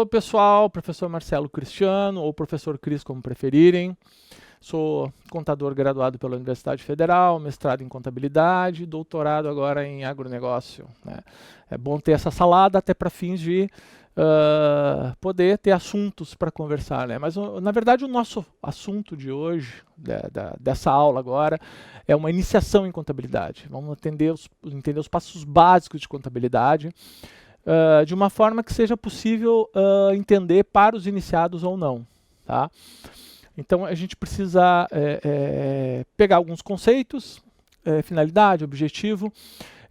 Alô pessoal, professor Marcelo Cristiano, ou professor Cris, como preferirem. Sou contador graduado pela Universidade Federal, mestrado em contabilidade, doutorado agora em agronegócio, né? É bom ter essa salada até para fins de poder ter assuntos para conversar, né? Mas na verdade o nosso assunto de hoje, dessa aula agora, é uma iniciação em contabilidade. Vamos entender os passos básicos de contabilidade, de uma forma que seja possível entender para os iniciados ou não, tá? Então a gente precisa pegar alguns conceitos, finalidade, objetivo.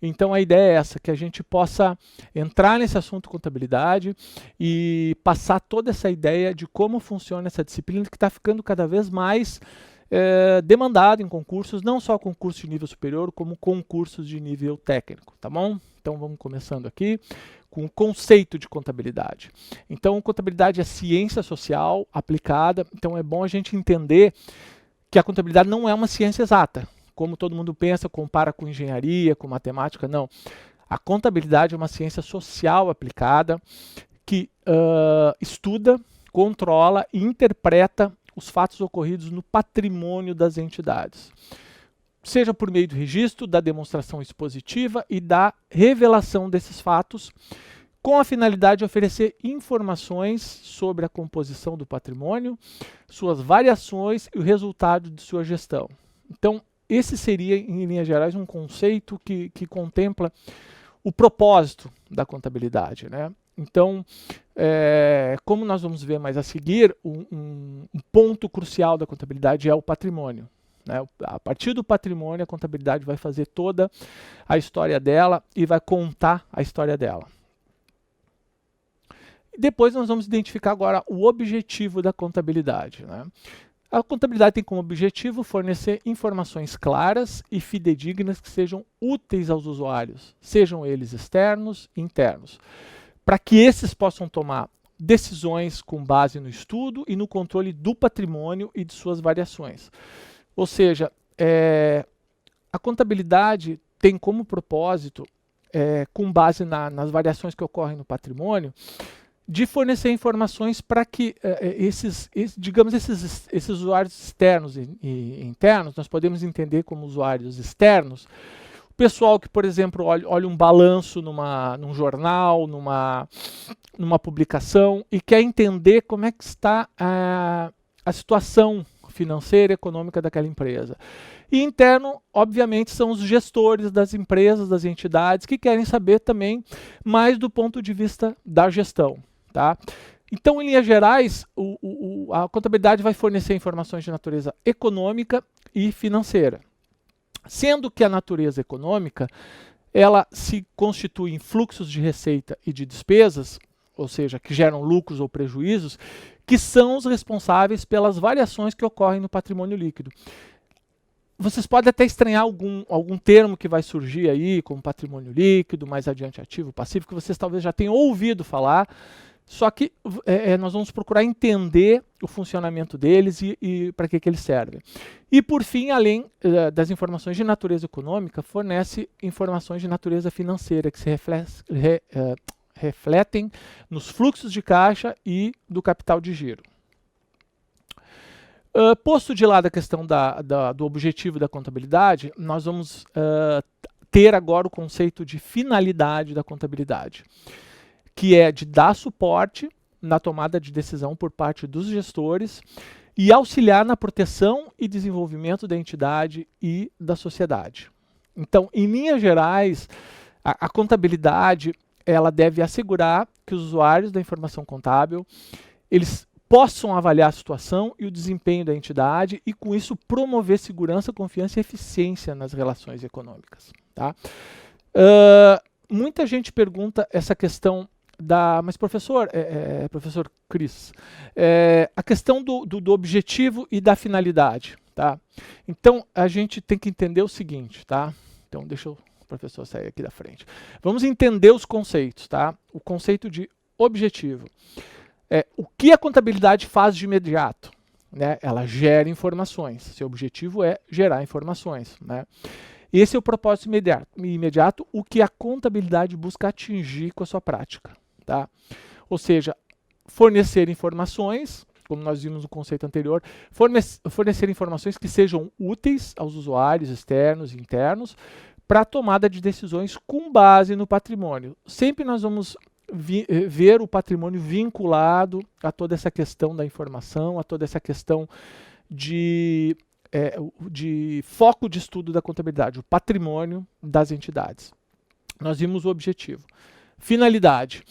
Então a ideia é essa, que a gente possa entrar nesse assunto contabilidade e passar toda essa ideia de como funciona essa disciplina que está ficando cada vez mais demandada em concursos, não só concursos de nível superior, como concursos de nível técnico, tá bom? Então vamos começando aqui com o conceito de contabilidade. Então, contabilidade é ciência social aplicada, então é bom a gente entender que a contabilidade não é uma ciência exata, como todo mundo pensa, compara com engenharia, com matemática, não. A contabilidade é uma ciência social aplicada que estuda, controla e interpreta os fatos ocorridos no patrimônio das entidades, seja por meio do registro, da demonstração expositiva e da revelação desses fatos, com a finalidade de oferecer informações sobre a composição do patrimônio, suas variações e o resultado de sua gestão. Então, esse seria, em linhas gerais, um conceito que contempla o propósito da contabilidade, né? Então, como nós vamos ver mais a seguir, um ponto crucial da contabilidade é o patrimônio, né? A partir do patrimônio, a contabilidade vai fazer toda a história dela e vai contar a história dela. E depois nós vamos identificar agora o objetivo da contabilidade, né? A contabilidade tem como objetivo fornecer informações claras e fidedignas que sejam úteis aos usuários, sejam eles externos e internos, para que esses possam tomar decisões com base no estudo e no controle do patrimônio e de suas variações. Ou seja, a contabilidade tem como propósito, com base nas variações que ocorrem no patrimônio, de fornecer informações para que esses usuários externos e internos, nós podemos entender como usuários externos, o pessoal que, por exemplo, olha um balanço num jornal, numa publicação e quer entender como é que está a situação financeira e econômica daquela empresa. E interno, obviamente, são os gestores das empresas, das entidades, que querem saber também mais do ponto de vista da gestão, tá? Então, em linhas gerais, a contabilidade vai fornecer informações de natureza econômica e financeira. Sendo que a natureza econômica, ela se constitui em fluxos de receita e de despesas, ou seja, que geram lucros ou prejuízos, que são os responsáveis pelas variações que ocorrem no patrimônio líquido. Vocês podem até estranhar algum termo que vai surgir aí, como patrimônio líquido, mais adiante ativo, passivo, que vocês talvez já tenham ouvido falar, só que nós vamos procurar entender o funcionamento deles e para que eles servem. E por fim, além das informações de natureza econômica, fornece informações de natureza financeira, que se refletem nos fluxos de caixa e do capital de giro. Posto de lado a questão do objetivo da contabilidade, nós vamos ter agora o conceito de finalidade da contabilidade, que é de dar suporte na tomada de decisão por parte dos gestores e auxiliar na proteção e desenvolvimento da entidade e da sociedade. Então, em linhas gerais, a contabilidade ela deve assegurar que os usuários da informação contábil eles possam avaliar a situação e o desempenho da entidade e, com isso, promover segurança, confiança e eficiência nas relações econômicas, tá? Muita gente pergunta essa questão mas professor, professor Cris, a questão do objetivo e da finalidade, tá? Então, a gente tem que entender o seguinte, tá? Então, deixa o professor sair aqui da frente. Vamos entender os conceitos, tá? O conceito de objetivo. O que a contabilidade faz de imediato? Né? Ela gera informações. Seu objetivo é gerar informações, né? Esse é o propósito imediato, o que a contabilidade busca atingir com a sua prática, tá? Ou seja, fornecer informações, como nós vimos no conceito anterior, fornecer informações que sejam úteis aos usuários externos e internos para a tomada de decisões com base no patrimônio. Sempre nós vamos ver o patrimônio vinculado a toda essa questão da informação, a toda essa questão de foco de estudo da contabilidade, o patrimônio das entidades. Nós vimos o objetivo. Finalidade,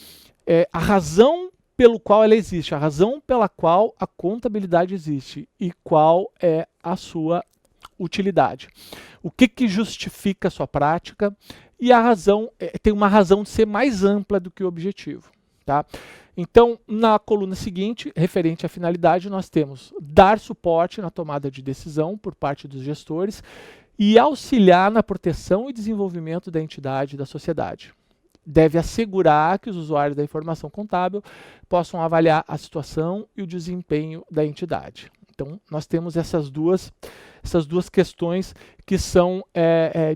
a razão pelo qual ela existe, a razão pela qual a contabilidade existe e qual é a sua utilidade. O que justifica a sua prática e a razão, tem uma razão de ser mais ampla do que o objetivo. Tá? Então, na coluna seguinte, referente à finalidade, nós temos dar suporte na tomada de decisão por parte dos gestores e auxiliar na proteção e desenvolvimento da entidade e da sociedade. Deve assegurar que os usuários da informação contábil possam avaliar a situação e o desempenho da entidade. Então, nós temos essas duas questões que são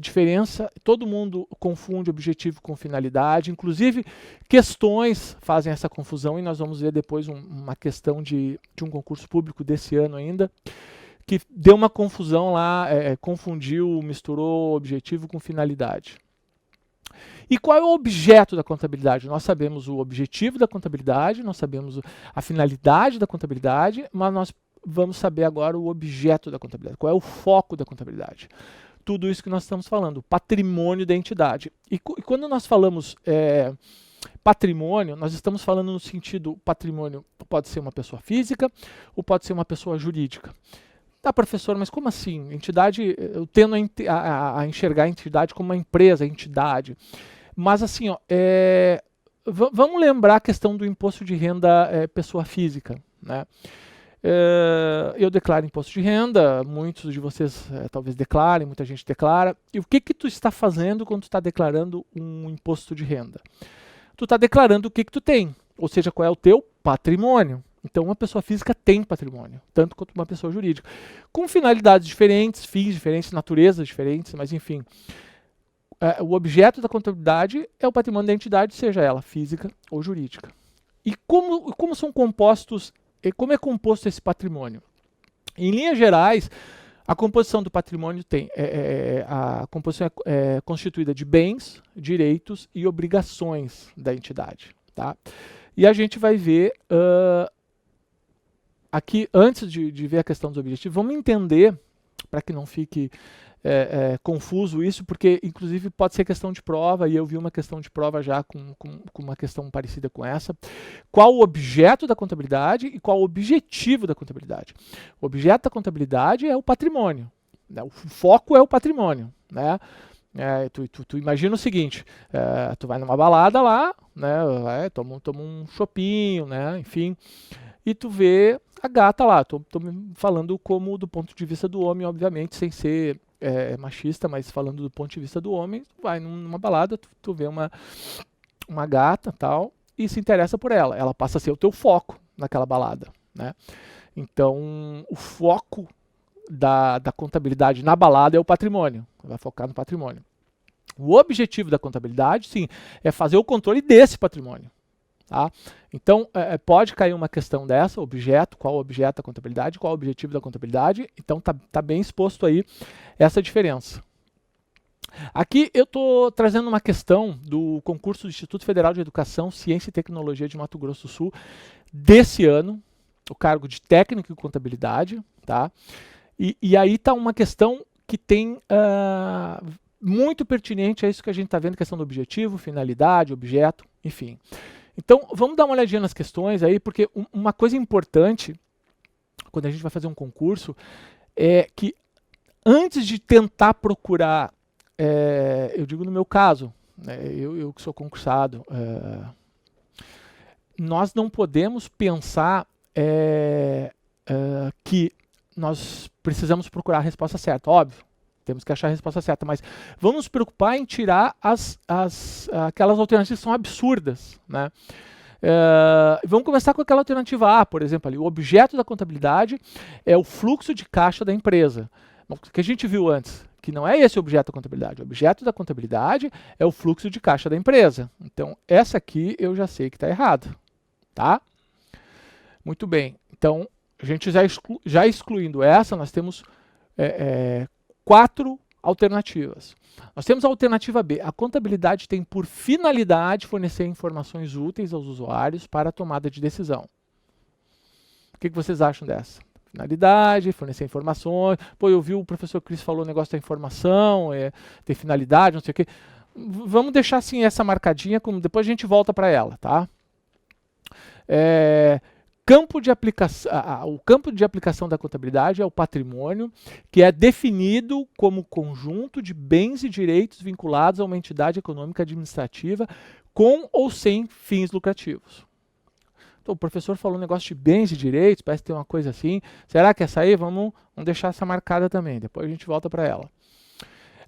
diferença. Todo mundo confunde objetivo com finalidade, inclusive questões fazem essa confusão, e nós vamos ver depois uma questão de um concurso público desse ano ainda, que deu uma confusão lá, confundiu, misturou objetivo com finalidade. E qual é o objeto da contabilidade? Nós sabemos o objetivo da contabilidade, nós sabemos a finalidade da contabilidade, mas nós vamos saber agora o objeto da contabilidade. Qual é o foco da contabilidade? Tudo isso que nós estamos falando, o patrimônio da entidade. E quando nós falamos patrimônio, nós estamos falando no sentido, patrimônio pode ser uma pessoa física ou pode ser uma pessoa jurídica. Tá, professor, mas como assim? Entidade, eu tendo a enxergar a entidade como uma empresa, entidade. Mas assim, ó, vamos lembrar a questão do imposto de renda pessoa física, né? Eu declaro imposto de renda, muitos de vocês talvez declarem, muita gente declara. E o que tu está fazendo quando tu está declarando um imposto de renda? Tu está declarando o que tu tem, ou seja, qual é o teu patrimônio. Então, uma pessoa física tem patrimônio, tanto quanto uma pessoa jurídica, com finalidades diferentes, fins diferentes, naturezas diferentes, mas enfim. O objeto da contabilidade é o patrimônio da entidade, seja ela física ou jurídica. E como são compostos, como é composto esse patrimônio? Em linhas gerais, a composição do patrimônio a composição é constituída de bens, direitos e obrigações da entidade. Tá? E a gente vai ver aqui, antes de ver a questão dos objetivos, vamos entender, para que não fique confuso isso, porque inclusive pode ser questão de prova, e eu vi uma questão de prova já com uma questão parecida com essa. Qual o objeto da contabilidade e qual o objetivo da contabilidade? O objeto da contabilidade é o patrimônio, né? O foco é o patrimônio, né? Tu imagina o seguinte, tu vai numa balada lá, né? Toma um chopinho, né? Enfim, e tu vê a gata lá. Tô falando como do ponto de vista do homem, obviamente, sem ser machista, mas falando do ponto de vista do homem, tu vai numa balada, tu vê uma gata tal, e se interessa por ela. Ela passa a ser o teu foco naquela balada, né? Então, o foco da contabilidade na balada é o patrimônio. Vai focar no patrimônio. O objetivo da contabilidade, sim, é fazer o controle desse patrimônio. Tá? Então, pode cair uma questão dessa, objeto, qual o objeto da contabilidade, qual o objetivo da contabilidade. Então, tá bem exposto aí essa diferença. Aqui eu estou trazendo uma questão do concurso do Instituto Federal de Educação, Ciência e Tecnologia de Mato Grosso do Sul, desse ano, o cargo de técnico em contabilidade. Tá? E aí está uma questão que tem muito pertinente a isso que a gente está vendo, questão do objetivo, finalidade, objeto, enfim. Então, vamos dar uma olhadinha nas questões aí, porque uma coisa importante, quando a gente vai fazer um concurso, é que antes de tentar procurar, eu digo no meu caso, eu que sou concursado, nós não podemos pensar que nós precisamos procurar a resposta certa, óbvio. Temos que achar a resposta certa, mas vamos nos preocupar em tirar aquelas alternativas que são absurdas, né? Vamos começar com aquela alternativa A, por exemplo, ali. O objeto da contabilidade é o fluxo de caixa da empresa. O que a gente viu antes, que não é esse o objeto da contabilidade. O objeto da contabilidade é o fluxo de caixa da empresa. Então, essa aqui eu já sei que está errado, tá? Muito bem. Então, a gente já excluindo essa, nós temos 4 alternativas. Nós temos a alternativa B. A contabilidade tem por finalidade fornecer informações úteis aos usuários para a tomada de decisão. O que vocês acham dessa? Finalidade, fornecer informações. Pô, eu vi o professor Cris falou o negócio da informação, ter finalidade, não sei o quê. Vamos deixar assim essa marcadinha, depois a gente volta para ela, tá? Campo de aplicação, o campo de aplicação da contabilidade é o patrimônio, que é definido como conjunto de bens e direitos vinculados a uma entidade econômica administrativa com ou sem fins lucrativos. Então, o professor falou um negócio de bens e direitos, parece ter uma coisa assim. Será que essa aí? Vamos deixar essa marcada também, depois a gente volta para ela.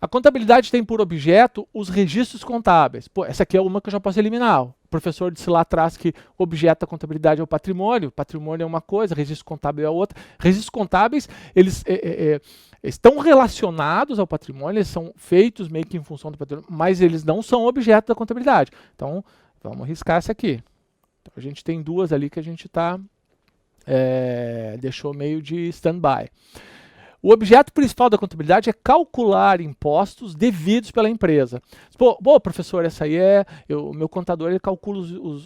A contabilidade tem por objeto os registros contábeis. Pô, essa aqui é uma que eu já posso eliminar. O professor disse lá atrás que o objeto da contabilidade é o patrimônio é uma coisa, registro contábil é outra. Registros contábeis, eles estão relacionados ao patrimônio, eles são feitos meio que em função do patrimônio, mas eles não são objeto da contabilidade. Então, vamos riscar essa aqui. Então, a gente tem duas ali que a gente deixou meio de stand-by. O objeto principal da contabilidade é calcular impostos devidos pela empresa. Pô, professor, essa aí o meu contador ele calcula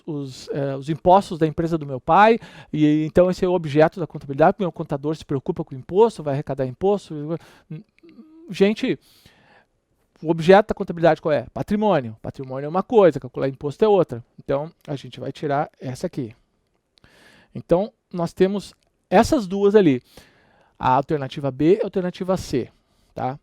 os impostos da empresa do meu pai, e então esse é o objeto da contabilidade, porque o meu contador se preocupa com o imposto, vai arrecadar imposto. Gente, o objeto da contabilidade qual é? Patrimônio. Patrimônio é uma coisa, calcular imposto é outra. Então, a gente vai tirar essa aqui. Então, nós temos essas duas ali. A alternativa B e a alternativa C. Tá?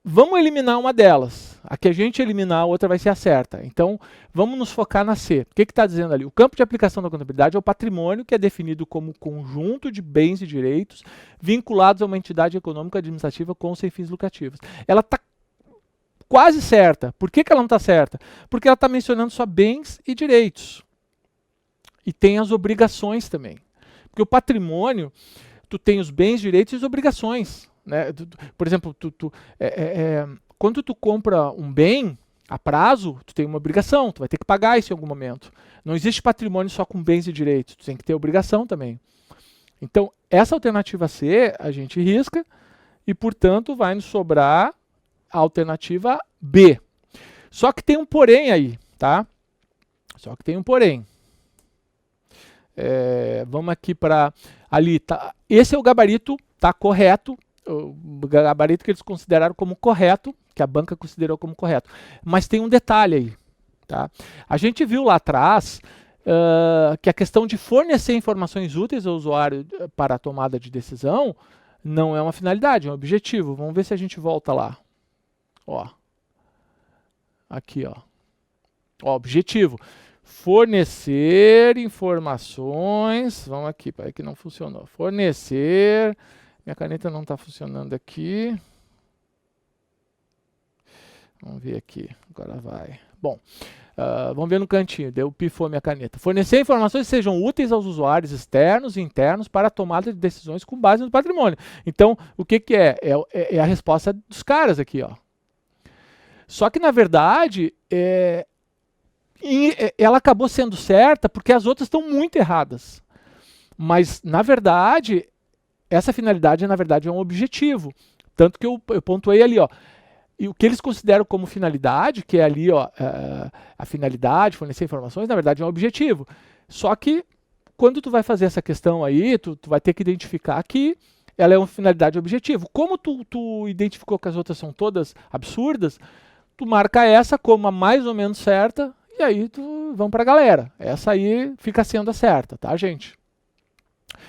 Vamos eliminar uma delas. A que a gente eliminar, a outra vai ser a certa. Então, vamos nos focar na C. O que está dizendo ali? O campo de aplicação da contabilidade é o patrimônio, que é definido como conjunto de bens e direitos vinculados a uma entidade econômica administrativa com ou sem fins lucrativos. Ela está quase certa. Por que ela não está certa? Porque ela está mencionando só bens e direitos. E tem as obrigações também. Porque o patrimônio, tu tem os bens, direitos e as obrigações. Né? Por exemplo, quando tu compra um bem a prazo, tu tem uma obrigação, tu vai ter que pagar isso em algum momento. Não existe patrimônio só com bens e direitos, tu tem que ter obrigação também. Então, essa alternativa C a gente risca e, portanto, vai nos sobrar a alternativa B. Só que tem um porém aí, tá? Só que tem um porém. Vamos aqui para ali, tá? Esse é o gabarito, tá correto, o gabarito que eles consideraram como correto, que a banca considerou como correto. Mas tem um detalhe aí, tá? A gente viu lá atrás que a questão de fornecer informações úteis ao usuário para a tomada de decisão não é uma finalidade, é um objetivo. Vamos ver se a gente volta lá. Ó. Aqui, ó. Ó, objetivo. Fornecer informações, vamos aqui, para que não funcionou. Fornecer, minha caneta não está funcionando aqui. Vamos ver aqui, agora vai. Bom, vamos ver no cantinho, pifou minha caneta. Fornecer informações que sejam úteis aos usuários externos e internos para a tomada de decisões com base no patrimônio. Então, o que é? É a resposta dos caras aqui, ó. Só que, na verdade, ela acabou sendo certa porque as outras estão muito erradas. Mas, na verdade, essa finalidade, na verdade, é um objetivo. Tanto que eu pontuei ali, ó. E o que eles consideram como finalidade, que é ali, ó, a finalidade, fornecer informações, na verdade é um objetivo. Só que, quando tu vai fazer essa questão aí, tu vai ter que identificar que ela é uma finalidade objetivo. Como tu identificou que as outras são todas absurdas, tu marca essa como a mais ou menos certa, e aí vamos para a galera. Essa aí fica sendo a certa, tá, gente?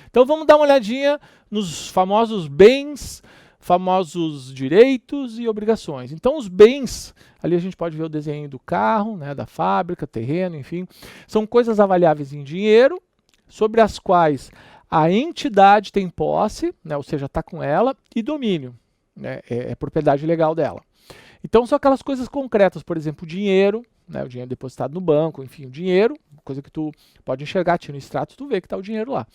Então vamos dar uma olhadinha nos famosos bens, famosos direitos e obrigações. Então os bens, ali a gente pode ver o desenho do carro, né, da fábrica, terreno, enfim. São coisas avaliáveis em dinheiro, sobre as quais a entidade tem posse, né, ou seja, está com ela, e domínio, né, é propriedade legal dela. Então são aquelas coisas concretas, por exemplo, o dinheiro, né, o dinheiro depositado no banco, enfim, o dinheiro, coisa que tu pode enxergar, tira no extrato, tu vê que está o dinheiro lá.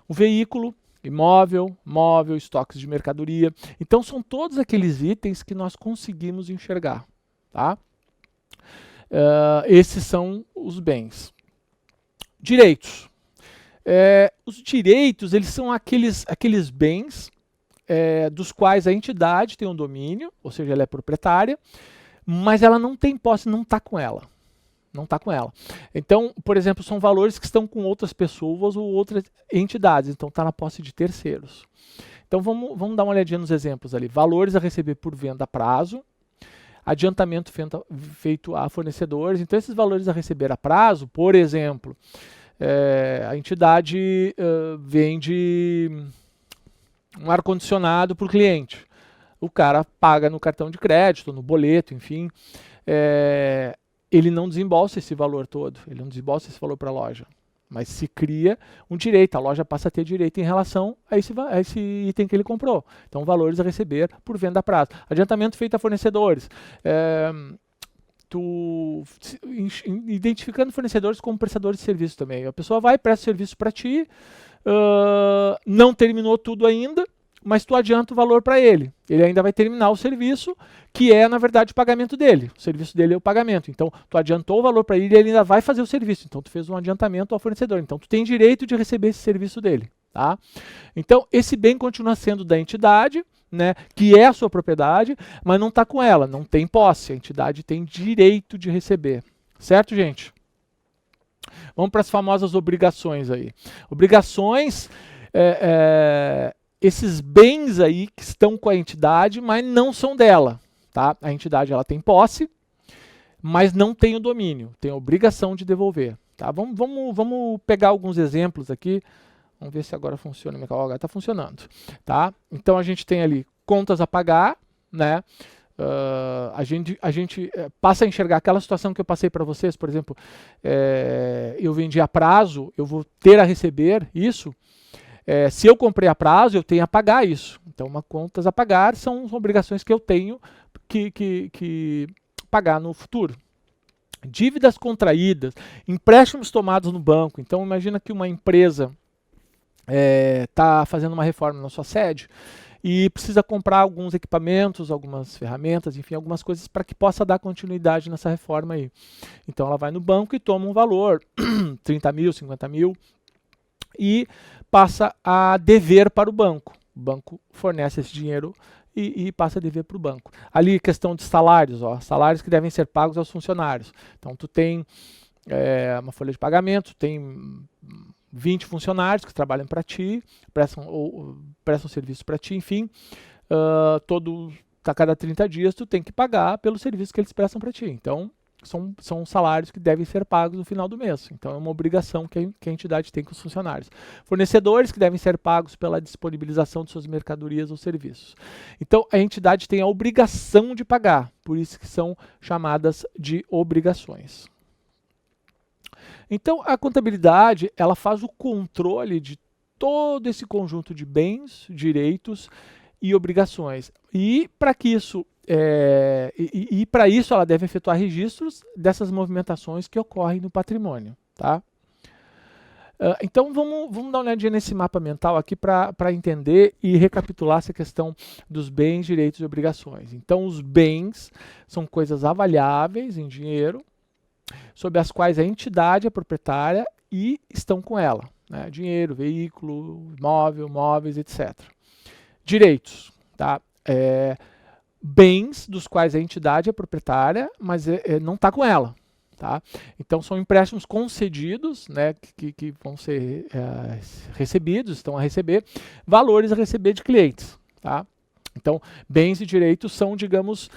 O veículo, imóvel, móvel, estoques de mercadoria. Então são todos aqueles itens que nós conseguimos enxergar. Tá? Esses são os bens. Direitos. Os direitos, eles são aqueles bens dos quais a entidade tem um domínio, ou seja, ela é proprietária, mas ela não tem posse, não está com ela. Não está com ela. Então, por exemplo, são valores que estão com outras pessoas ou outras entidades, então está na posse de terceiros. Então vamos dar uma olhadinha nos exemplos ali. Valores a receber por venda a prazo, adiantamento feito a fornecedores. Então esses valores a receber a prazo, por exemplo, a entidade vende um ar-condicionado para o cliente. O cara paga no cartão de crédito, no boleto, enfim. Ele não desembolsa esse valor todo, ele não desembolsa esse valor para a loja. Mas se cria um direito, a loja passa a ter direito em relação a esse item que ele comprou. Então, valores a receber por venda a prazo. Adiantamento feito a fornecedores. Identificando fornecedores como prestadores de serviço também. A pessoa vai, presta serviço para ti, não terminou tudo ainda, mas tu adianta o valor para ele. Ele ainda vai terminar o serviço, que é, na verdade, o pagamento dele. O serviço dele é o pagamento. Então, tu adiantou o valor para ele e ele ainda vai fazer o serviço. Então, tu fez um adiantamento ao fornecedor. Então, tu tem direito de receber esse serviço dele. Tá? Então, esse bem continua sendo da entidade, né, que é a sua propriedade, mas não está com ela, não tem posse. A entidade tem direito de receber. Certo, gente? Vamos para as famosas obrigações aí. Obrigações... esses bens aí que estão com a entidade, mas não são dela. Tá? A entidade ela tem posse, mas não tem o domínio, tem a obrigação de devolver. Tá? Vamos pegar alguns exemplos aqui. Vamos ver se agora funciona. Meu agora está funcionando. Tá? Então a gente tem ali contas a pagar, né? A gente passa a enxergar aquela situação que eu passei para vocês, por exemplo, eu vendi a prazo, eu vou ter a receber isso. Se eu comprei a prazo, eu tenho a pagar isso. Então, contas a pagar são obrigações que eu tenho que pagar no futuro. Dívidas contraídas, empréstimos tomados no banco. Então, imagina que uma empresa está fazendo uma reforma na sua sede e precisa comprar alguns equipamentos, algumas ferramentas, enfim, algumas coisas para que possa dar continuidade nessa reforma aí. Então, ela vai no banco e toma um valor, 30 mil, 50 mil, e passa a dever para o banco. O banco fornece esse dinheiro e passa a dever para o banco. Ali, questão de salários, salários que devem ser pagos aos funcionários. Então, tu tem uma folha de pagamento, tem 20 funcionários que trabalham para ti, prestam serviço para ti, enfim, a cada 30 dias tu tem que pagar pelo serviço que eles prestam para ti. Então, são salários que devem ser pagos no final do mês. Então, é uma obrigação que a entidade tem com os funcionários. Fornecedores que devem ser pagos pela disponibilização de suas mercadorias ou serviços. Então, a entidade tem a obrigação de pagar, por isso que são chamadas de obrigações. Então, a contabilidade, ela faz o controle de todo esse conjunto de bens, direitos e obrigações. E para que isso para isso ela deve efetuar registros dessas movimentações que ocorrem no patrimônio. Tá? Então vamos dar uma olhadinha nesse mapa mental aqui para entender e recapitular essa questão dos bens, direitos e obrigações. Então os bens são coisas avaliáveis em dinheiro, sobre as quais a entidade é proprietária e estão com ela. Né? Dinheiro, veículo, imóvel, móveis, etc. Direitos. Tá? Bens dos quais a entidade é proprietária, mas não está com ela. Tá? Então, são empréstimos concedidos, né, que vão ser recebidos, estão a receber, valores a receber de clientes. Tá? Então, bens e direitos são, digamos,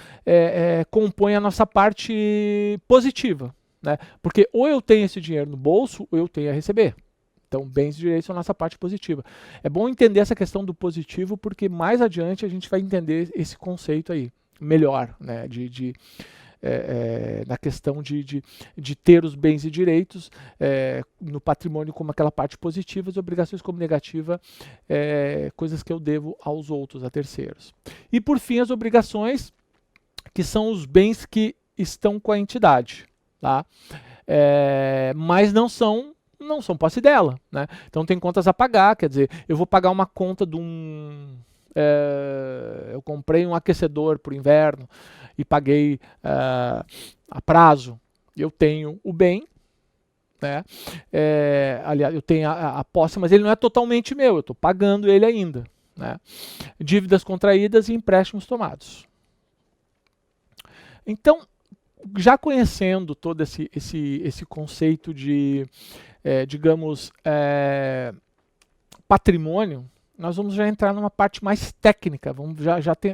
compõem a nossa parte positiva. Né? Porque ou eu tenho esse dinheiro no bolso, ou eu tenho a receber. Então, bens e direitos são a nossa parte positiva. É bom entender essa questão do positivo, porque mais adiante a gente vai entender esse conceito aí melhor, né? Na questão de ter os bens e direitos no patrimônio como aquela parte positiva, as obrigações como negativa, coisas que eu devo aos outros, a terceiros. E, por fim, as obrigações, que são os bens que estão com a entidade. Tá? Mas não são posse dela. Né? Então tem contas a pagar, quer dizer, eu vou pagar uma conta de eu comprei um aquecedor para o inverno e paguei a prazo. Eu tenho o bem, né? Aliás, eu tenho a posse, mas ele não é totalmente meu, eu estou pagando ele ainda, né? Dívidas contraídas e empréstimos tomados. Então, já conhecendo todo esse conceito de, digamos, patrimônio, nós vamos já entrar numa parte mais técnica, vamos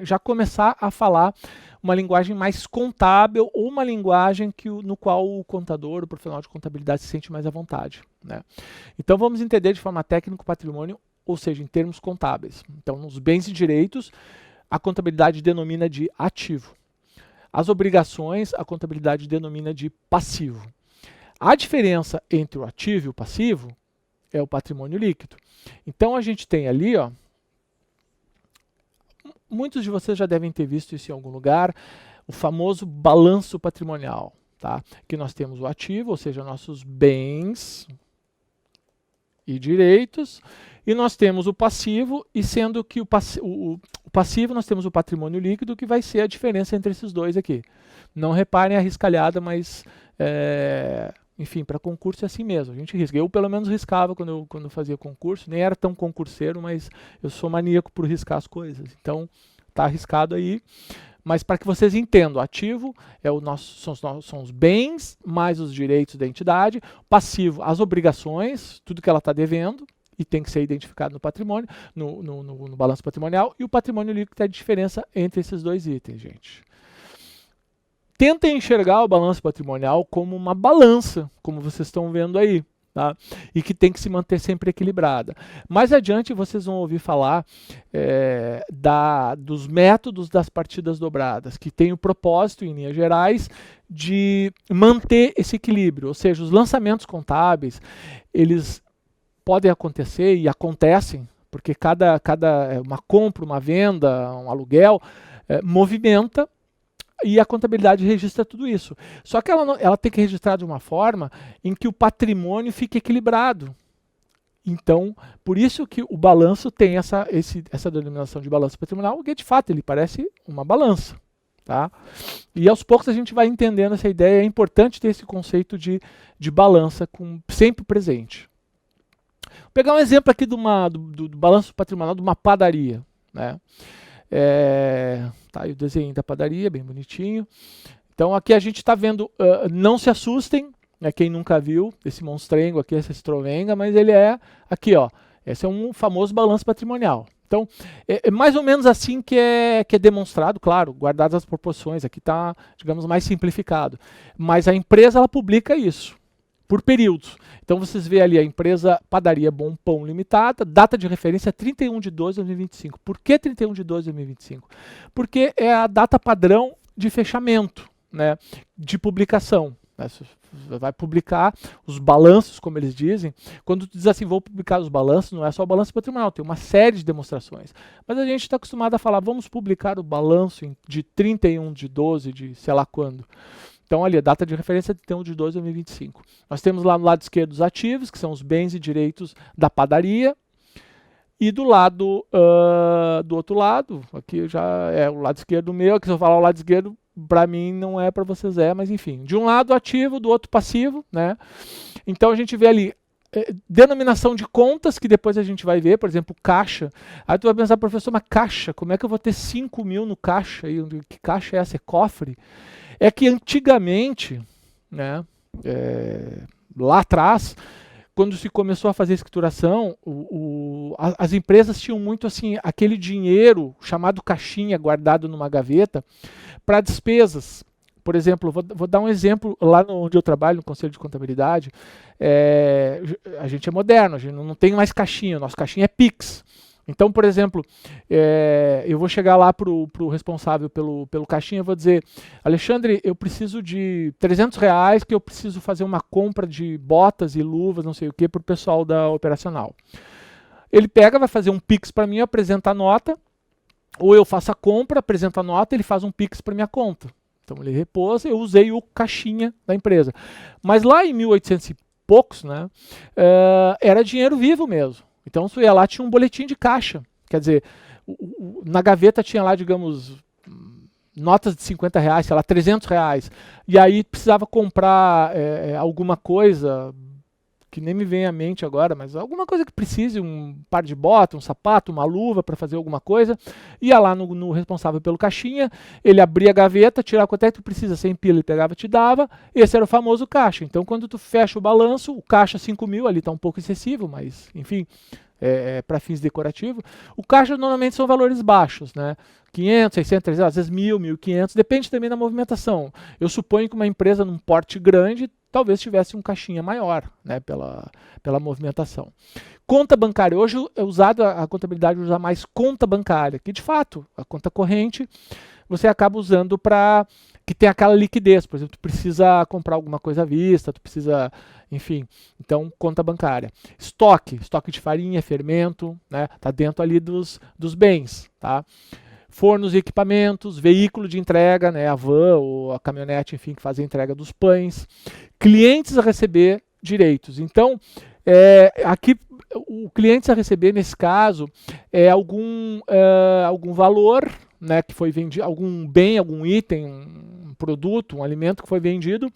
já começar a falar uma linguagem mais contábil ou uma linguagem no qual o contador, o profissional de contabilidade se sente mais à vontade, né? Então vamos entender de forma técnica o patrimônio, ou seja, em termos contábeis. Então, nos bens e direitos, a contabilidade denomina de ativo. As obrigações, a contabilidade denomina de passivo. A diferença entre o ativo e o passivo é o patrimônio líquido. Então a gente tem ali, ó, muitos de vocês já devem ter visto isso em algum lugar, o famoso balanço patrimonial, tá? Que nós temos o ativo, ou seja, nossos bens e direitos, e nós temos o passivo, e sendo que o passivo nós temos o patrimônio líquido, que vai ser a diferença entre esses dois aqui. Não reparem a riscalhada, mas enfim, para concurso é assim mesmo, a gente risca. Eu pelo menos riscava quando eu fazia concurso, nem era tão concurseiro, mas eu sou maníaco por riscar as coisas. Então, tá arriscado aí. Mas para que vocês entendam, ativo são os bens mais os direitos da entidade, passivo, as obrigações, tudo que ela está devendo, e tem que ser identificado no patrimônio, no balanço patrimonial, e o patrimônio líquido é a diferença entre esses dois itens, gente. Tentem enxergar o balanço patrimonial como uma balança, como vocês estão vendo aí, tá? E que tem que se manter sempre equilibrada. Mais adiante vocês vão ouvir falar dos métodos das partidas dobradas, que tem o propósito, em linhas gerais, de manter esse equilíbrio, ou seja, os lançamentos contábeis, eles podem acontecer e acontecem, porque uma compra, uma venda, um aluguel, movimenta, e a contabilidade registra tudo isso. Só que ela tem que registrar de uma forma em que o patrimônio fique equilibrado. Então, por isso que o balanço tem essa denominação de balanço patrimonial, porque de fato ele parece uma balança. Tá? E aos poucos a gente vai entendendo essa ideia. É importante ter esse conceito de balança sempre presente. Vou pegar um exemplo aqui do balanço patrimonial de uma padaria, né? Tá aí o desenho da padaria, bem bonitinho. Então aqui a gente está vendo, não se assustem, né, quem nunca viu esse monstrengo aqui, essa estrovenga, mas ele é aqui, ó. Esse é um famoso balanço patrimonial. Então é mais ou menos assim que é demonstrado, claro, guardadas as proporções. Aqui está, digamos, mais simplificado. Mas a empresa ela publica isso por períodos. Então vocês veem ali a empresa Padaria Bom Pão Limitada, data de referência 31/12/2025. Por que 31/12/2025? Porque é a data padrão de fechamento, né, de publicação. Né? Você vai publicar os balanços, como eles dizem. Quando tu diz assim, vou publicar os balanços, não é só o balanço patrimonial, tem uma série de demonstrações. Mas a gente está acostumado a falar, vamos publicar o balanço de 31/12 de sei lá quando. Então, ali, a data de referência é 31/12/2025. Nós temos lá no lado esquerdo os ativos, que são os bens e direitos da padaria. E do outro lado, aqui já é o lado esquerdo meu, que se eu falar o lado esquerdo, para mim não é, para vocês mas enfim. De um lado ativo, do outro passivo, né? Então a gente vê ali denominação de contas, que depois a gente vai ver, por exemplo, caixa. Aí tu vai pensar, professor, mas caixa, como é que eu vou ter 5 mil no caixa? E que caixa é essa? É cofre? É que antigamente, né, lá atrás, quando se começou a fazer escrituração, as empresas tinham muito assim aquele dinheiro chamado caixinha guardado numa gaveta para despesas. Por exemplo, vou dar um exemplo lá onde eu trabalho, no Conselho de Contabilidade. A gente é moderno, a gente não tem mais caixinha, o nosso caixinha é Pix. Então, por exemplo, eu vou chegar lá para o responsável pelo caixinha e vou dizer, Alexandre, eu preciso de R$300 que eu preciso fazer uma compra de botas e luvas, não sei o que, para o pessoal da operacional. Ele pega, vai fazer um Pix para mim, apresenta a nota, ou eu faço a compra, apresento a nota, ele faz um Pix para minha conta. Então ele repousa, eu usei o caixinha da empresa. Mas lá em 1800 e poucos, né, era dinheiro vivo mesmo. Então, se eu ia lá, tinha um boletim de caixa. Quer dizer, na gaveta tinha lá, digamos, notas de R$50, sei lá, R$300. E aí precisava comprar alguma coisa, que nem me vem à mente agora, mas alguma coisa que precise, um par de bota, um sapato, uma luva para fazer alguma coisa, ia lá no responsável pelo caixinha, ele abria a gaveta, tirava quanto é que tu precisa, 100 pila, ele pegava e te dava, esse era o famoso caixa. Então quando tu fecha o balanço, o caixa 5 mil, ali está um pouco excessivo, mas enfim, para fins decorativos, o caixa normalmente são valores baixos, né? 500, 600, 300, às vezes 1.000, 1.500, depende também da movimentação. Eu suponho que uma empresa num porte grande talvez tivesse um caixinha maior, né, pela movimentação. Conta bancária, hoje é usado, a contabilidade usa mais conta bancária, que de fato, a conta corrente, você acaba usando para que tem aquela liquidez, por exemplo, tu precisa comprar alguma coisa à vista, tu precisa, enfim, então conta bancária. Estoque de farinha, fermento, né, tá dentro ali dos bens, tá? Fornos e equipamentos, veículo de entrega, né, a van ou a caminhonete, enfim, que faz a entrega dos pães. Clientes a receber direitos. Então, aqui o cliente a receber, nesse caso, é algum valor, né, que foi vendido, algum bem, algum item, um produto, um alimento que foi vendido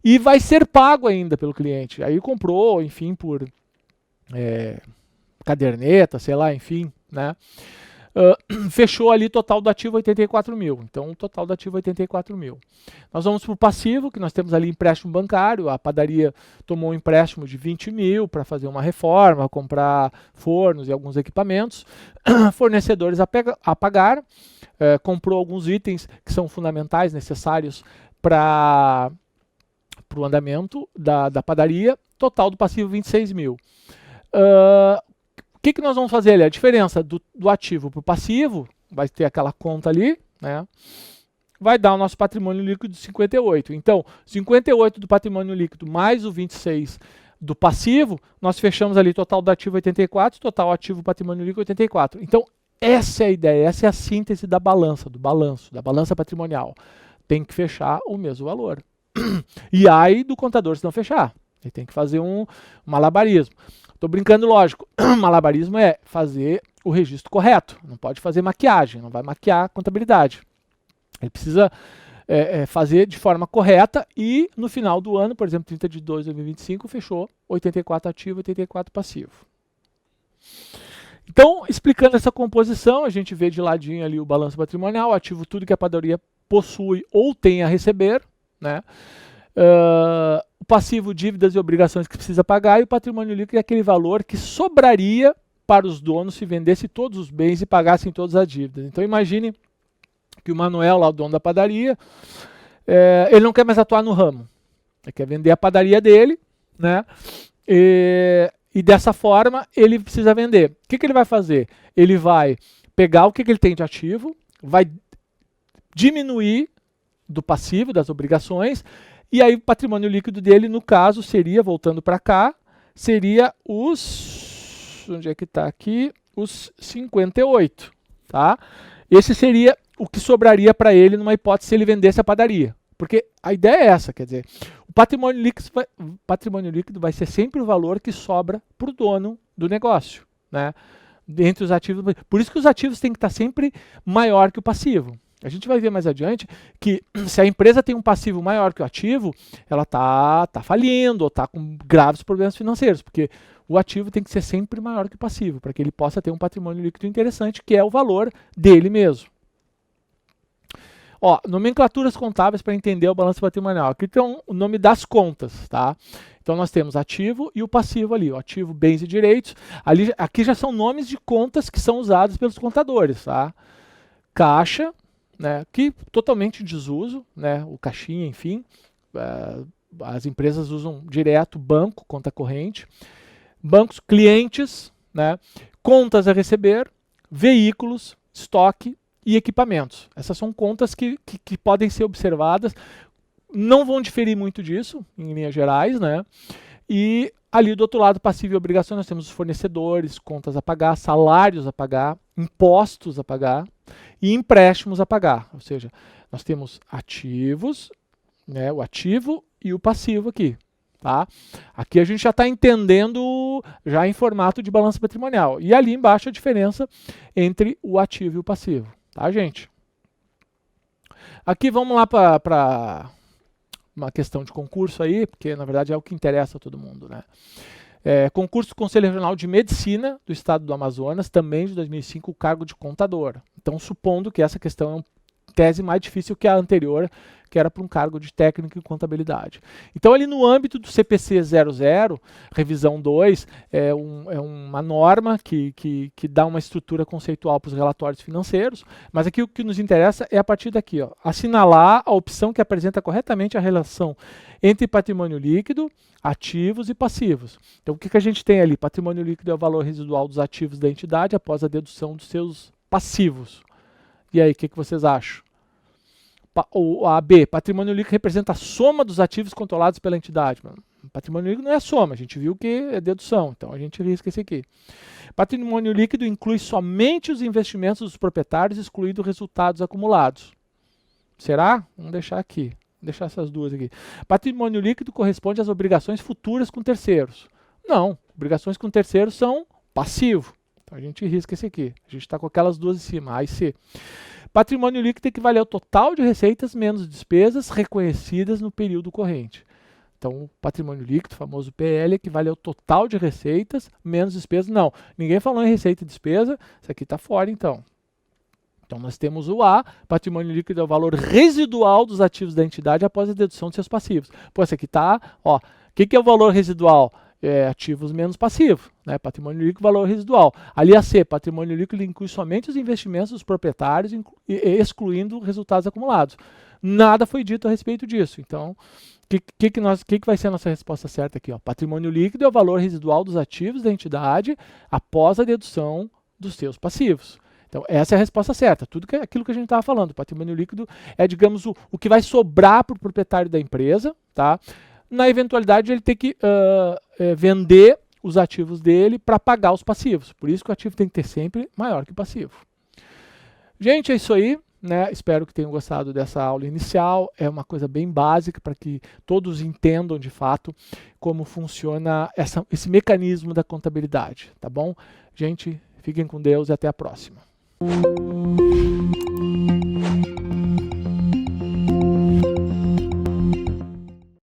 e vai ser pago ainda pelo cliente. Aí comprou, enfim, por caderneta, sei lá, enfim, né? Fechou ali total do ativo 84 mil. Então, o total do ativo 84 mil. Nós vamos para o passivo, que nós temos ali empréstimo bancário. A padaria tomou um empréstimo de 20 mil para fazer uma reforma, comprar fornos e alguns equipamentos. Fornecedores a pagar. Comprou alguns itens que são fundamentais, necessários para o andamento da padaria. Total do passivo 26 mil. O que nós vamos fazer ali? A diferença do ativo para o passivo, vai ter aquela conta ali, né? Vai dar o nosso patrimônio líquido de 58. Então, 58 do patrimônio líquido mais o 26 do passivo, nós fechamos ali total do ativo 84, total ativo patrimônio líquido 84. Então, essa é a ideia, essa é a síntese da balança, da balança patrimonial. Tem que fechar o mesmo valor. E aí do contador se não fechar. Ele tem que fazer um malabarismo. Estou brincando, lógico. Malabarismo é fazer o registro correto. Não pode fazer maquiagem, não vai maquiar a contabilidade. Ele precisa fazer de forma correta e no final do ano, por exemplo, 30 de 2 de 2025, fechou 84 ativo, 84 passivo. Então, explicando essa composição, a gente vê de ladinho ali o balanço patrimonial, ativo tudo que a padaria possui ou tem a receber, né? O passivo, dívidas e obrigações que precisa pagar, e o patrimônio líquido é aquele valor que sobraria para os donos se vendesse todos os bens e pagassem todas as dívidas. Então imagine que o Manuel, lá o dono da padaria, ele não quer mais atuar no ramo. Ele quer vender a padaria dele, né? E dessa forma ele precisa vender. O que ele vai fazer? Ele vai pegar o que ele tem de ativo, vai diminuir do passivo, das obrigações, e aí o patrimônio líquido dele, no caso, seria, voltando para cá, seria os... Onde é que está aqui? Os 58, tá? Esse seria o que sobraria para ele numa hipótese se ele vendesse a padaria. Porque a ideia é essa, quer dizer, o patrimônio líquido vai ser sempre o valor que sobra para o dono do negócio, né? Entre os ativos. Por isso que os ativos têm que estar sempre maior que o passivo. A gente vai ver mais adiante que se a empresa tem um passivo maior que o ativo, ela tá falindo ou está com graves problemas financeiros, porque o ativo tem que ser sempre maior que o passivo, para que ele possa ter um patrimônio líquido interessante, que é o valor dele mesmo. Ó, nomenclaturas contábeis para entender o balanço patrimonial. Aqui tem o nome das contas, tá? Então nós temos ativo e o passivo ali, o ativo, bens e direitos. Aqui já são nomes de contas que são usados pelos contadores, tá? Caixa, né, que totalmente em desuso, né, o caixinha, enfim, as empresas usam direto banco, conta corrente, bancos, clientes, né, contas a receber, veículos, estoque e equipamentos. Essas são contas que podem ser observadas, não vão diferir muito disso, em linhas gerais, né, e ali do outro lado, passivo e obrigações, nós temos os fornecedores, contas a pagar, salários a pagar, impostos a pagar e empréstimos a pagar. Ou seja, nós temos ativos, né, o ativo e o passivo aqui. Tá? Aqui a gente já está entendendo já em formato de balança patrimonial. E ali embaixo a diferença entre o ativo e o passivo. Tá, gente? Aqui vamos lá para uma questão de concurso aí, porque na verdade é o que interessa a todo mundo, né? Concurso do Conselho Regional de Medicina do Estado do Amazonas, também de 2005, o cargo de contador. Então, supondo que essa questão é uma tese mais difícil que a anterior, que era para um cargo de técnico em contabilidade. Então, ali no âmbito do CPC 00, revisão 2, é uma norma que dá uma estrutura conceitual para os relatórios financeiros, mas aqui o que nos interessa é a partir daqui, ó, assinalar a opção que apresenta corretamente a relação entre patrimônio líquido, ativos e passivos. Então, o que a gente tem ali? Patrimônio líquido é o valor residual dos ativos da entidade após a dedução dos seus passivos. E aí, o que vocês acham? A B, patrimônio líquido representa a soma dos ativos controlados pela entidade. Patrimônio líquido não é soma, a gente viu que é dedução, então a gente risca esse aqui. Patrimônio líquido inclui somente os investimentos dos proprietários, excluindo resultados acumulados. Será? Vamos deixar aqui. Vou deixar essas duas aqui. Patrimônio líquido corresponde às obrigações futuras com terceiros. Não, obrigações com terceiros são passivo. Então a gente risca esse aqui. A gente está com aquelas duas em cima, A e C. Patrimônio líquido equivale ao total de receitas menos despesas reconhecidas no período corrente. Então, o patrimônio líquido, o famoso PL, equivale ao total de receitas menos despesas. Não, ninguém falou em receita e despesa, isso aqui está fora, então. Então, nós temos o A, patrimônio líquido é o valor residual dos ativos da entidade após a dedução de seus passivos. Pô, esse aqui está, ó, o que é o valor residual? Ativos menos passivos, né? Patrimônio líquido, valor residual. Ali a C, patrimônio líquido inclui somente os investimentos dos proprietários, excluindo resultados acumulados. Nada foi dito a respeito disso. Então, o que vai ser a nossa resposta certa aqui? Ó? Patrimônio líquido é o valor residual dos ativos da entidade após a dedução dos seus passivos. Então, essa é a resposta certa. Tudo aquilo que a gente estava falando. Patrimônio líquido é, digamos, o que vai sobrar para o proprietário da empresa, tá? Na eventualidade de ele ter que vender os ativos dele para pagar os passivos. Por isso que o ativo tem que ter sempre maior que o passivo. Gente, é isso aí, né? Espero que tenham gostado dessa aula inicial. É uma coisa bem básica para que todos entendam de fato como funciona esse mecanismo da contabilidade, tá bom? Gente, fiquem com Deus e até a próxima.